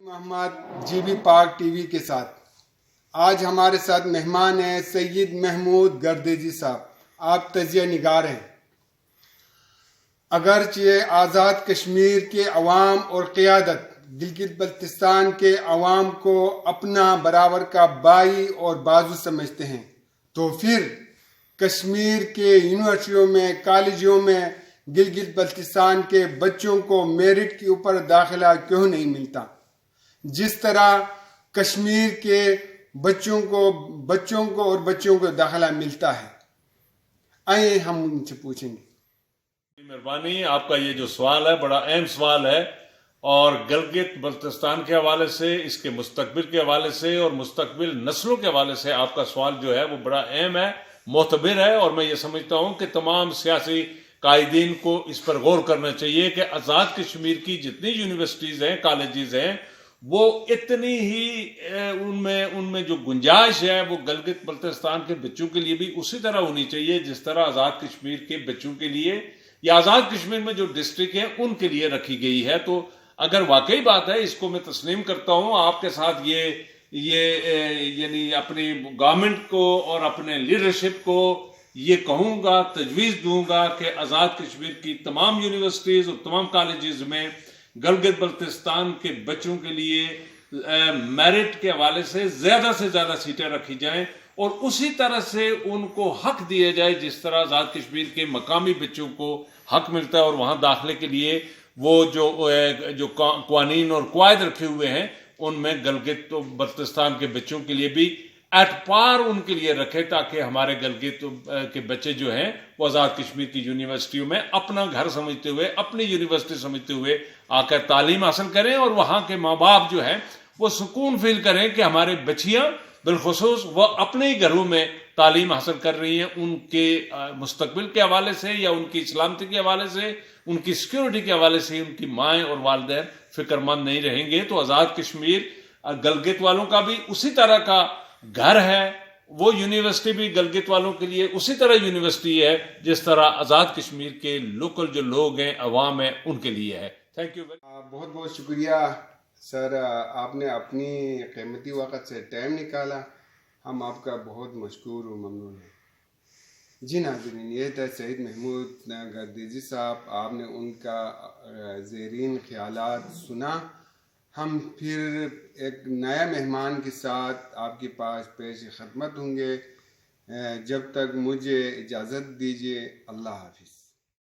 محمد G B پاک T V کے ساتھ آج ہمارے ساتھ مہمان ہیں سید محمود گردیزی صاحب. آپ تجزیہ نگار ہیں. اگرچہ آزاد کشمیر کے عوام اور قیادت گلگت بلتستان کے عوام کو اپنا برابر کا بائی اور بازو سمجھتے ہیں، تو پھر کشمیر کے یونیورسٹیوں میں، کالجوں میں گلگت بلتستان کے بچوں کو میرٹ کے اوپر داخلہ کیوں نہیں ملتا، جس طرح کشمیر کے بچوں کو داخلہ ملتا ہے؟ آئیں ہم ان سے پوچھیں گے. مہربانی. آپ کا یہ جو سوال ہے بڑا اہم سوال ہے، اور گلگت بلتستان کے حوالے سے، اس کے مستقبل کے حوالے سے اور مستقبل نسلوں کے حوالے سے آپ کا سوال جو ہے وہ بڑا اہم ہے، معتبر ہے. اور میں یہ سمجھتا ہوں کہ تمام سیاسی قائدین کو اس پر غور کرنا چاہیے کہ آزاد کشمیر کی جتنی یونیورسٹیز ہیں، کالجز ہیں، وہ اتنی ہی ان میں جو گنجائش ہے وہ گلگت بلتستان کے بچوں کے لیے بھی اسی طرح ہونی چاہیے جس طرح آزاد کشمیر کے بچوں کے لیے یا آزاد کشمیر میں جو ڈسٹرکٹ ہیں ان کے لیے رکھی گئی ہے. تو اگر واقعی بات ہے، اس کو میں تسلیم کرتا ہوں. آپ کے ساتھ یعنی اپنی گورنمنٹ کو اور اپنے لیڈرشپ کو یہ کہوں گا، تجویز دوں گا کہ آزاد کشمیر کی تمام یونیورسٹیز اور تمام کالجز میں گلگت بلتستان کے بچوں کے لیے میرٹ کے حوالے سے زیادہ سیٹیں رکھی جائیں، اور اسی طرح سے ان کو حق دیا جائے جس طرح آزاد کشمیر کے مقامی بچوں کو حق ملتا ہے. اور وہاں داخلے کے لیے وہ جو قوانین اور قواعد رکھے ہوئے ہیں ان میں گلگت بلتستان کے بچوں کے لیے بھی ایٹ پار ان کے لیے رکھے، تاکہ ہمارے گلگت کے بچے جو ہیں وہ آزاد کشمیر کی یونیورسٹیوں میں اپنا گھر سمجھتے ہوئے، اپنی یونیورسٹی سمجھتے ہوئے آ کر تعلیم حاصل کریں، اور وہاں کے ماں باپ جو ہیں وہ سکون فیل کریں کہ ہمارے بچیاں بالخصوص وہ اپنے ہی گھروں میں تعلیم حاصل کر رہی ہیں. ان کے مستقبل کے حوالے سے یا ان کی سلامتی کے حوالے سے، ان کی سیکیورٹی کے حوالے سے ان کی مائیں اور والدین فکر مند نہیں رہیں گے. تو آزاد کشمیر گلگت والوں کا بھی اسی طرح کا گھر ہے، وہ یونیورسٹی بھی گلگت والوں کے لیے اسی طرح یونیورسٹی ہے جس طرح آزاد کشمیر کے لوکل جو لوگ ہیں، عوام ہیں، ان کے لیے ہے. Thank you. بہت بہت شکریہ سر، آپ نے اپنی قیمتی وقت سے ٹائم نکالا. ہم آپ کا بہت مشکور و ممنون ہیں. جی ناظرین، یہ تھا سید محمود گردیزی صاحب. آپ نے ان کا زیرین خیالات سنا. ہم پھر ایک نیا مہمان کے ساتھ آپ کے پاس پیش خدمت ہوں گے. جب تک مجھے اجازت دیجیے. اللہ حافظ.